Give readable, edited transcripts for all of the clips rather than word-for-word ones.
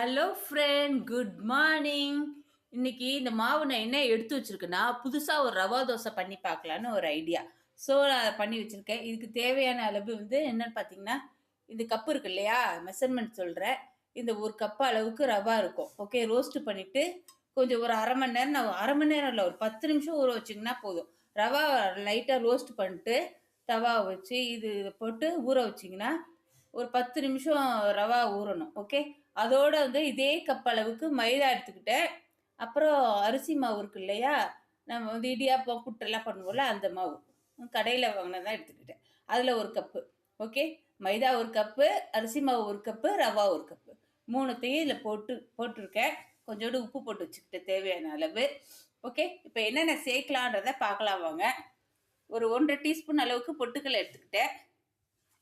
Hello friend, good morning. இன்னைக்கு இந்த மாவு நான் என்ன எடுத்து வச்சிருக்கேன்னா, புதுசா ஒரு ரவா தோசை பண்ணி பார்க்கலான்னு ஒரு ஐடியா. ஸோ நான் அத பண்ணி வச்சிருக்கேன். இதுக்கு தேவையான அளவு என்னன்னு பார்த்தீங்கன்னா, இந்த கப் இருக்கு இல்லையா? மெஷர்மென்ட் சொல்றேன். இந்த 1 கப் அளவுக்கு ரவா இருக்கும். ஓகே, ரோஸ்ட் பண்ணிட்டு கொஞ்சம் ஒரு 1/2 மணி நேரம், நான் 1/2 மணி நேரம் இல்ல, ஒரு 10 நிமிஷம் ஊற வச்சீங்கன்னா போதும். ரவா லைட்டா ரோஸ்ட் பண்ணிட்டு தவா வச்சு இத போட்டு ஊற வச்சீங்கன்னா, ஒரு 10 நிமிஷம் ரவா ஊறணும். ஓகே. அதோட இதே கப் அளவுக்கு மைதா எடுத்துக்கிட்டேன். அப்புறம் அரிசி மாவு இருக்கு இல்லையா? நம்ம இடியாப்பம், புட்டெல்லாம் பண்ணுவோம்ல அந்த மாவு. கடையில வாங்கினது தான் எடுத்துக்கிட்டேன். அதில 1 கப்பு. ஓகே. மைதா 1 கப்பு, அரிசி மாவு 1 கப்பு, ரவா 1 கப்பு. 3த்தையும் இதில போட்டுருக்கேன். கொஞ்சோண்டு உப்பு போட்டு வச்சுக்கிட்டேன் தேவையான அளவு. ஓகே. இப்போ என்னென்ன சேர்க்கலான்றத பார்க்கலாம் வாங்க. ஒரு 1 1/2 டீஸ்பூன் அளவுக்கு பொட்டுக்கல்ல எடுத்துக்கிட்டேன்.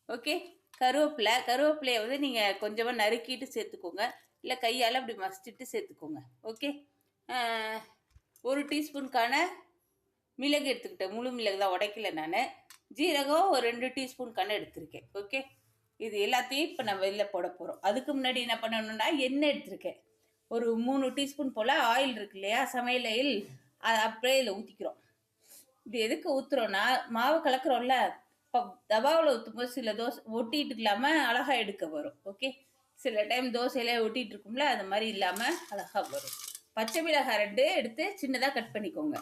ஓகே. கருவேப்பிலையை நீங்கள் கொஞ்சமாக நறுக்கிட்டு சேர்த்துக்கோங்க. இல்லை கையால் அப்படி மசிச்சுட்டு சேர்த்துக்கோங்க. ஓகே. 1 டீஸ்பூனுக்கான மிளகு எடுத்துக்கிட்டேன். முழு மிளகு தான், உடைக்கல நான். ஜீரகம் ஒரு 2 டீஸ்பூனுக்கான எடுத்திருக்கேன். ஓகே. இது எல்லாத்தையும் இப்போ நம்ம வெளில போட போகிறோம். அதுக்கு முன்னாடி என்ன பண்ணணும்னா, எண்ணெய் எடுத்திருக்கேன். ஒரு 3 டீஸ்பூன் போல் ஆயில் இருக்கு இல்லையா, சமையல் ஆயில், அதை அப்படியே இதில் ஊற்றிக்கிறோம். இது எதுக்கு ஊற்றுறோன்னா, மாவு கலக்கிறோம்ல, இப்போ தவாவில் ஊற்றும்போது சில தோசை ஒட்டிட்டு இல்லாமல் அழகாக எடுக்க வரும். ஓகே. சில டைம் தோசையிலே ஒட்டிகிட்டு இருக்கும்ல, அது மாதிரி இல்லாமல் அழகாக வரும். பச்சை மிளகாய் 2 எடுத்து சின்னதாக கட் பண்ணிக்கோங்க.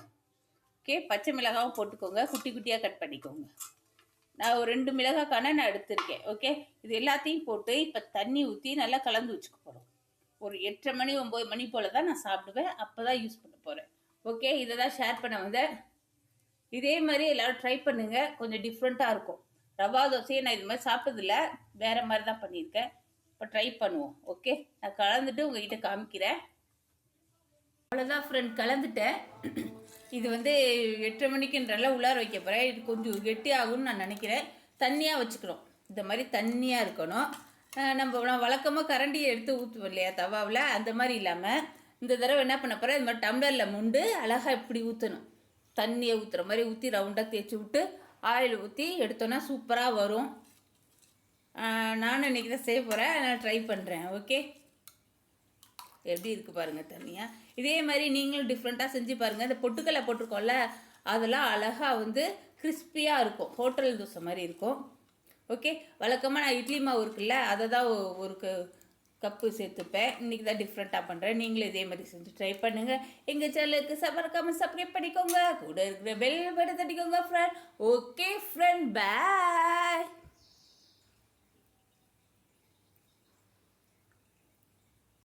ஓகே. பச்சை மிளகாவும் போட்டுக்கோங்க, குட்டி குட்டியாக கட் பண்ணிக்கோங்க. நான் ஒரு 2 மிளகாய்க்கான நான் எடுத்திருக்கேன். ஓகே. இது எல்லாத்தையும் போட்டு இப்போ தண்ணி ஊற்றி நல்லா கலந்து வச்சுக்க போகிறோம். ஒரு 8:30 மணி 9 மணி போல் தான் நான் சாப்பிடுவேன். அப்போ தான் யூஸ் பண்ண போகிறேன். ஓகே. இதை தான் ஷேர் பண்ண வந்தேன். இதே மாதிரி எல்லோரும் ட்ரை பண்ணுங்கள். கொஞ்சம் டிஃப்ரெண்ட்டாக இருக்கும். ரவா தோசையை நான் இது மாதிரி சாப்பிட்டதில்ல, வேறு மாதிரி தான் பண்ணியிருக்கேன். இப்போ ட்ரை பண்ணுவோம். ஓகே. நான் கலந்துட்டு உங்ககிட்ட காமிக்கிறேன். அவ்வளோதான் ஃப்ரெண்ட், கலந்துட்டேன். இது 8:30 மணிக்குன்றல உள்ளார வைக்க போகிறேன். இது கொஞ்சம் கெட்டி ஆகும்னு நான் நினைக்கிறேன். தண்ணியாக வச்சுக்கணும். இந்த மாதிரி தண்ணியாக இருக்கணும். நம்ம வழக்கமாக கரண்டியை எடுத்து ஊற்றுவோம் இல்லையா தவாவில், அந்த மாதிரி இல்லாமல் இந்த தடவை என்ன பண்ண போகிறேன், இது மாதிரி டம்ளரில் முண்டு அழகாக இப்படி ஊற்றணும். தண்ணியை ஊற்றுற மாதிரி ஊற்றி ரவுண்டாக தேய்ச்சி விட்டு ஆயில் ஊற்றி எடுத்தோன்னா சூப்பராக வரும். நானும் இன்றைக்கி தான் செய்ய போகிறேன், நான் ட்ரை பண்ணுறேன். ஓகே. எப்படி இருக்குது பாருங்கள் தண்ணியாக. இதே மாதிரி நீங்களும் டிஃப்ரெண்ட்டாக செஞ்சு பாருங்கள். இந்த பொட்டுக்கல்லை போட்டிருக்கோம்ல, அதெல்லாம் அழகாக கிறிஸ்பியாக இருக்கும். ஹோட்டல் தோசை மாதிரி இருக்கும். ஓகே. வழக்கமாக நான் இட்லி மாவு இருக்குல்ல, அதை தான் ஒரு கப்பு சேர்த்துப்பேன். இன்றைக்கி தான் டிஃப்ரெண்ட்டாக பண்ணுறேன். நீங்களும் இதே மாதிரி செஞ்சு ட்ரை பண்ணுங்கள். எங்கள் சேனலுக்கு சப்ஸ்கிரைப் பண்ணிக்கோங்க. கூட இருக்கிற பெல் பட்டன் தட்டிக்கோங்க ஃப்ரெண்ட். ஓகே ஃப்ரெண்ட், பாய்.